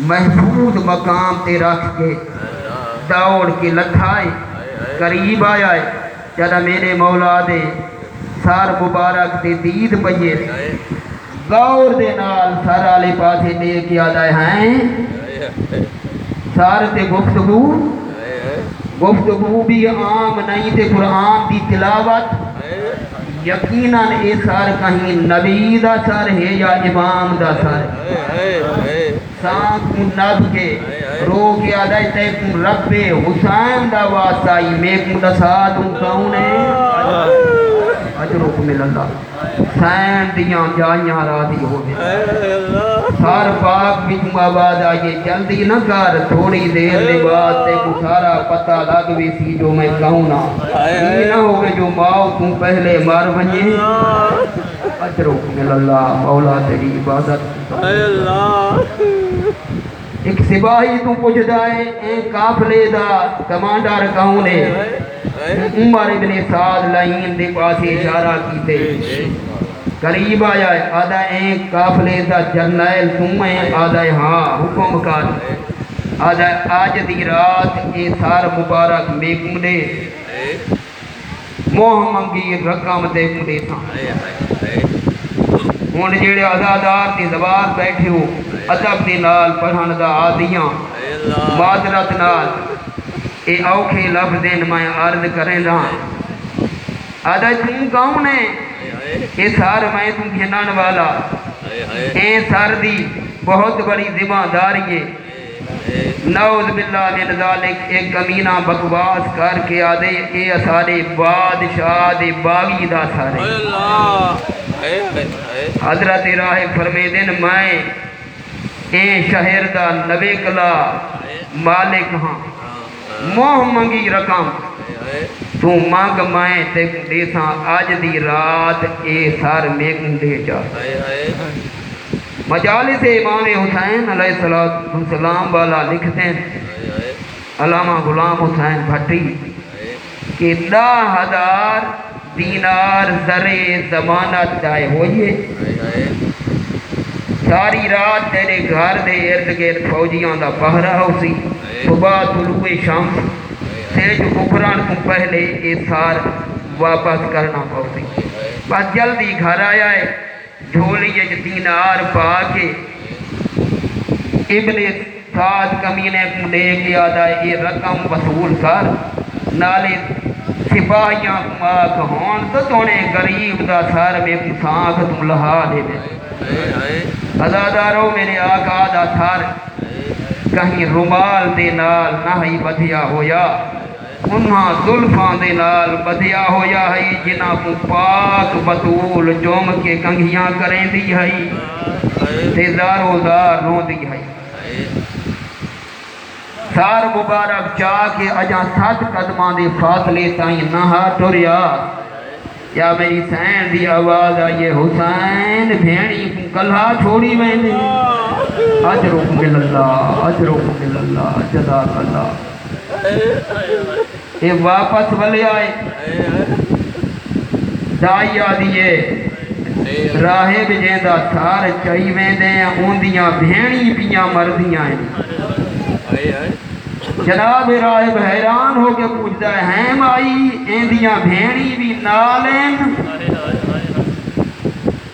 محفوظ مقام تے رکھ کے دوڑ کے لتھائے قریب آیا ہے جدا میرے مولا دے سار مبارک دے دید پئیے غور دے نال سر آلے پاسے لے کے آدھائے ہیں سار تے گفتگو بھی عام نہیں تے قرآن دی تلاوت یقیناً اے سار کہیں نبی دا سر ہے یا امام دا سر سانک نب کے رو کے آدھائی تے کم رب حسین دا واسطائی میں کم دا ساتھ کون ہے اجرکم اللہ حسین دیاں جائیاں راضی ہو گئے سار پاک بھی تم آباد آئیے جلدی نہ کر تھوڑی دیر دے بعد تے کو سارا پتہ لگوی سی جو میں کہوں نا یہ نہ ہوگے جو ماؤ تم پہلے مار بنیے اجرکم اللہ مولا تیری عبادت ایک سپاہی تو پوچھ دائے ایک قافلے دا کمانڈر کہوں نے عمر ابن سعد لائن دے پاسے اشارہ کیتے قریب آیا ہے آدھا ایک قافلے دا جرنیل تم ہیں آدھا ہاں حکم کر آدھا آج دی رات اے سار مبارک میں کمدے موہ منگی رقم دے کمدے تھا ہون جیڑے آزادار تے زبار بیٹھے ہو ادب دے نال پڑھن دا آدیاں معذرت نال اے اوکھے لفظیں میں عرض کریں دا آدھا تم کون ہے اے سار میں تم گھنان والا اے سار دی بہت بڑی ذمہ داری ہے نعوذ باللہ من ذالک ایک کمینہ بکواس کر کے آدھے اے سارے بادشاہ دے باغی دا سارے حضرت راہ فرمے دن میں اے شہر دا نبی کلا مالک ہاں موہ منگی رقم تو مانگ میں تے دیساں آج دی رات اے سار میں دے جا مجالس امام حسین علیہ السلام والا لکھتے ہیں علامہ غلام حسین بھٹی کہ 10,000 دینار زرے ضمانت جائے ہوئیے ساری رات تیرے گھر دے ارد گرد فوجیاں دا پہرا ہو سی صبح طلوع شمس سیج اکھران کو پہلے اے سار واپس کرنا پاؤ سی بس جلدی گھر آیا ہے جھولی دینار پا کے ابن سعد کمینے کو لے کے آدھا یہ رقم وصول کر نالے سپاہیاں کماک ہون تو تونے غریب دا سار میں سانکھ تم لہا دے دے عزادارو میرے آقا دا سار کہیں رومال دے نال نہ ہی بدھیا ہویا انہاں ظلفاں دے نال بدھیا ہویا ہے جنہاں کو پاک بطول جوم کے کنگھیاں کریں دی ہے تے زارو زار رو دی ہے سار مبارک چاہ کے اجاں 7 قدماں دے فاصلے تائیں نہا ٹریا یا میری سین دی آواز آئیے حسین بھینی کو کلھا چھوڑی میں نے اجرکم اللہ جزاک اللہ یہ واپس والے آئے دائی آدھیے راہے بجیندہ سار چاہی میں دیں اوندیاں بھینی پیاں مردیاں ہیں جناب راہب حیران ہو کے پوچھتا ہے ہیم آئی ایندیاں بھینی بھی نالین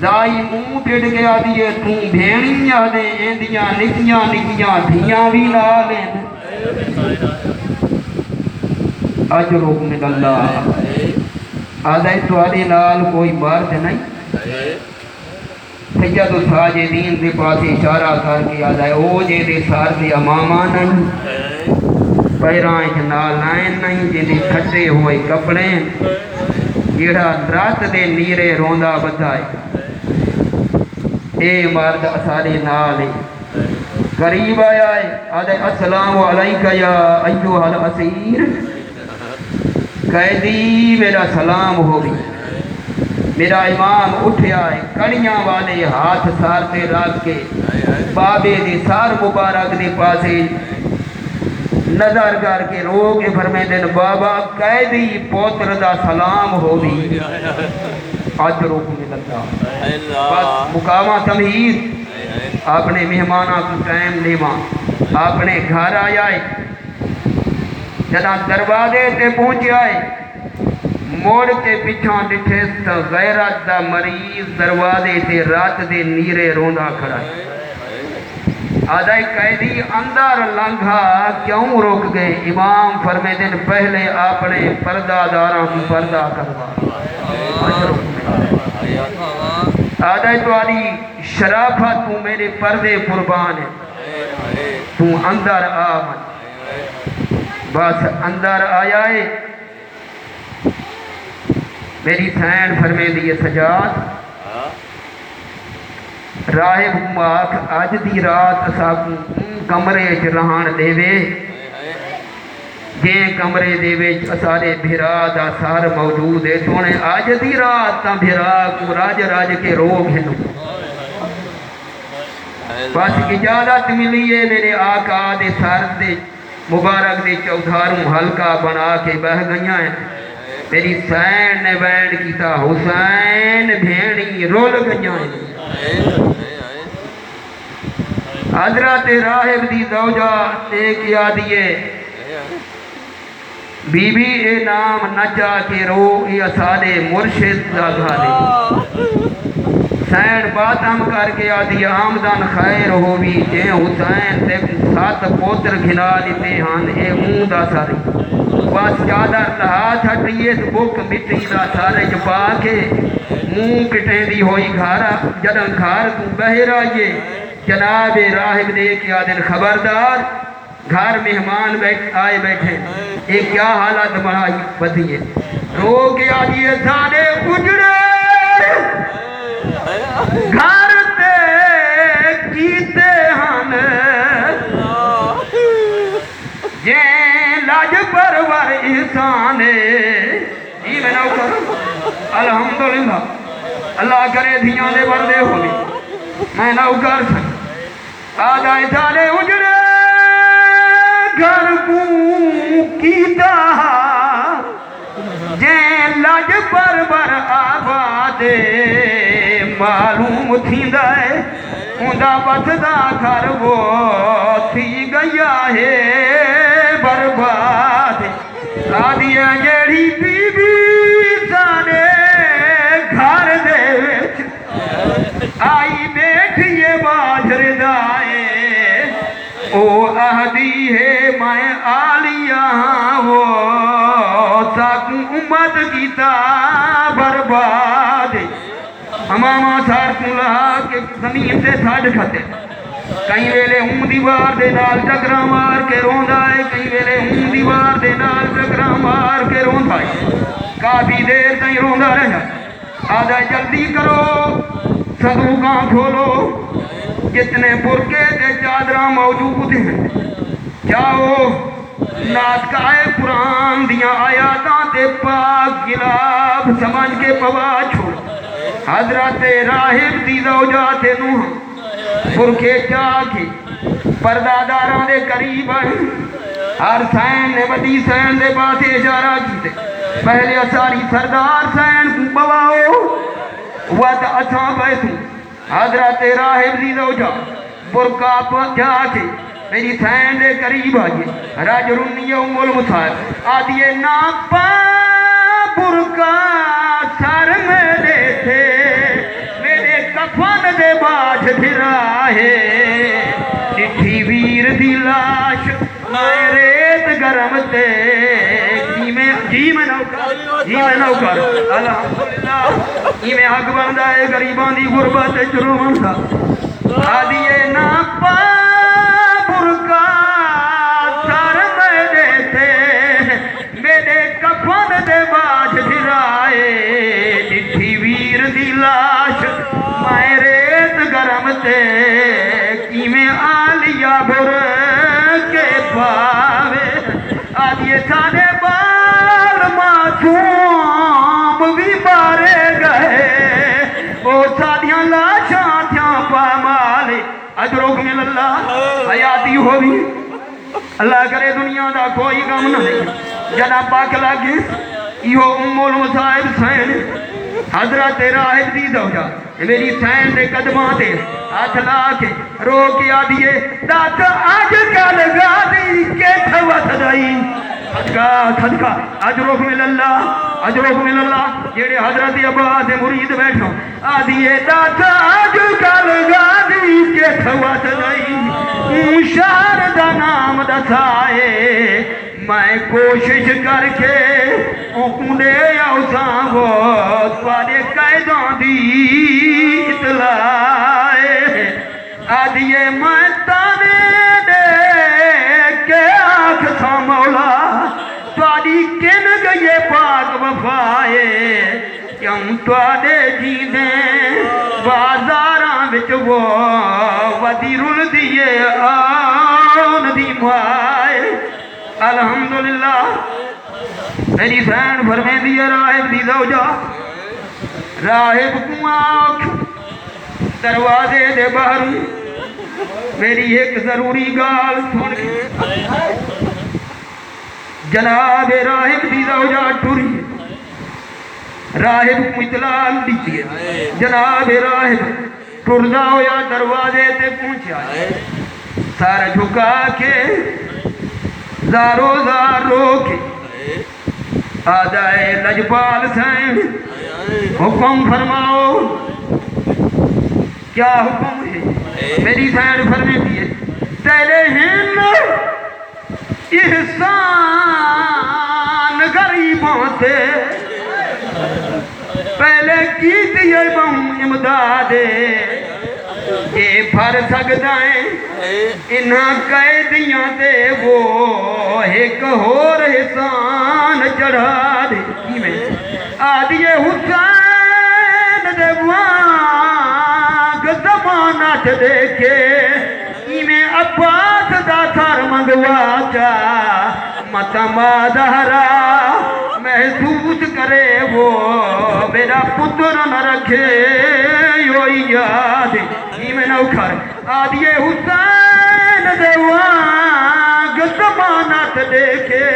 دائی منہ ٹھڑ گیا دیئے توں بھینی آدھے ایندیاں نکیاں دھیاں بھی نالین اجرکم اللہ آدھائی تواری نال کوئی مرد نہیں سید ساجدین دے پاس اشارہ کر کے آدھائی او جے دے سار دے امامہ نہیں پیرائیں جنال لائن نہیں جے دے کھٹے ہوئے کپڑے جیڑا رات دے نیرے روندہ بدھائے اے مرد اسارے نالے قریب آیا ہے آدھائی السلام علیکہ یا ایوہ الاسیر قیدی میرا سلام ہوگی میرا امام اٹھیا ہے کڑیاں والے ہاتھ سارتے رکھ کے بابے دے سار مبارک دے پاسے نظر کر کے رو کے فرمے دن بابا قیدی پوتر دا سلام ہوگی اجرکم اللہ بس مقامہ تمہید اپنے مہمانوں کو ٹائم دیواں اپنے گھر آیا ہے جداں دروازے تے پہنچیا ہے موڑ کے پچھاں ڈٹھے تا غیرت دا مریض دروازے تے رات دے نیرے روندا کھڑا ہے آدھائی قیدی اندر لنگھا کیوں رک گئے امام فرمے دن پہلے اپنے پردہ داراں کو پردہ کروا آدھائی تو آدھی شرافت تو میرے پردے قربان ہے تو اندر آمد بس اندر آیا ہے میری سین فرمے دیئے سجاد راہب ماک آج دی رات ساکوں کمرے چرہان دے وے جیں کمرے دے وے سارے بھرا دا سار موجود ہے تونے آج دی رات تا بھرا کو راج راج کے روگ ہیں بس اجازت ملی ہے میرے آقا دے سار دے مبارک دے چودھاروں حلقہ بنا کے بہ گئیاں ہیں میری سین نے بینڈ کیتا حسین بھینی رول گئیاں ہیں حضرت راہب دی زوجہ نے کیا دیئے بی بی اے نام نچا کے رو یا سادے مرشد لگا دے حسین باتم کر کے آدھی آمدن خیر ہووی جے حسین تے سات پوتر گھنا دیتے ہن اے دا ساری بس چادر لہا چھٹیے بک مٹی دا سارے چپا کے پٹیں دی ہوئی گھارا جدن گھار کو بہر آئیے جناب راہب دے کیا دن خبردار گھر مہمان آئے بیٹھے ایک کیا حالت بڑھائی بدیے رو کے آئیے سارے اجڑے گھر تے کیتے ہن جیں لاج پرور انسانے جی میں نہ کروں الحمدللہ اللہ کرے دھیاں دے بردے ہوئی میں نہ کر سکتا آدھائی سارے اجڑے گھر کو کیتا جیں لاج پرور آبادے معلوم تھیندا ہے اوندا بچدا گھر وہ تھی گیا ہے برباد آدھی جیڑی بی بی سانے گھر دے وچ آئی بیٹھیے باجر دائے او اہدی ہے میں آلیاں وہ ساکوں امت کیتا برباد ہماما سار کو لہا کہ زمین سے ساڑھ کھتے کئی ویلے دیوار دے نال ٹکرا مار کے روندا ہے کئی ویلے دیوار دے نال ٹکرا مار کے روندا ہے کافی دیر تائیں روندا رہا آدھا جلدی کرو صندوقاں کھولو جتنے برکے تے چادراں موجود ہیں جاؤ ناطقائے قرآن دیاں آیاتاں تے پاک گلاب سمجھ کے پوا چھوڑ حضرت راہب دی زوجات نوح برکے چاکی پرداداراں دے قریب ہیں ہر سین نے بدی سین دے باسے اشارہ کیتے پہلے اساری سردار سین کو بواؤ وقت اچھا بیسوں حضرت راہب دی زوجہ برکا جا کے میری سین دے قریب آئیے راج رنی ام المصائب آدھیے ناپا برکا سر میرے تھے میرے کفن دے باج بھراہے چٹھی ویر دی لاش میں ریت گرم تے جی میں نوکر الحمدللہ یہ میں حق بندہ ہے غریبان دی غربت چرو منسا آدھیے ناپا برکا سر میرے تھے میرے کفن دے باج بھرائے چٹھی ویر دی لاش میں ریت گرم تے کی میں آلیا بھر کے پاوے آدھیے سارے بال معصوم بھی بارے گئے وہ سادیاں لاشاں تھیاں پا مالے اجروک میں اللہ حیاتی ہوئی اللہ کرے دنیا دا کوئی غم نہ ہے جنا پاک لگے یہ ام المصائب سین حضرت راہب دی زوجہ میری سین دے قدماں تے ہاتھ لا کے رو کے آدھیے دات آج کل غازی کے تھوت دائی صدقہ اجرک من اللہ جیڑے حضرت عباس مرید بیٹھو آدھیے دات آج کل غازی کے تھوت دائی شہر دا نام دسائے میں کوشش کر کے اکھنے آؤساں وہ تواڈے قائداں دی اطلاع آدھیے میں تانے دے کے آنکھ سا مولا تواڈی کن گئے پاک وفائے کیوں تواڈے جیندیں بازاراں وچ وہ ودی رل دیے آن دی مائے الحمدللہ میری فین فرمے دیا راہب دی زوجہ راہب کو آنکھ دروازے دے باہر میری ایک ضروری گال سن جناب راہب دی زوجہ ٹری راہب کو اطلاع دیتی ہے جناب راہب ٹردا ہویا دروازے تے پہنچا سارا جھکا کے زارو زار رو کے آجائے لجپال سین حکم فرماؤ کیا حکم ہے میری سین فرمے دیئے تیرے ہن احسان غریبوں سے پہلے کی دیئے بہم امدادے یہ پھر سکدائیں انہاں قیدیاں دے وہ ایک اور احسان چڑھا دے کی میں آدھیے حسین دے وانگ زمانت دے کے کی میں عباس دا سر منگوا چا متما دہرا محسوس کرے وہ میرا پتر نہ رکھے یوئی یاد ہی میں نو کھر آدھیے حسین دے وانگ زمانت دے کے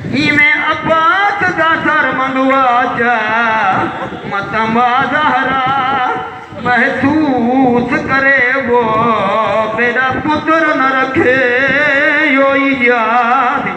ہی میں عباس دا سر منگوا چا متما دہرا محسوس کرے وہ میرا پتر نہ رکھے یوئی یاد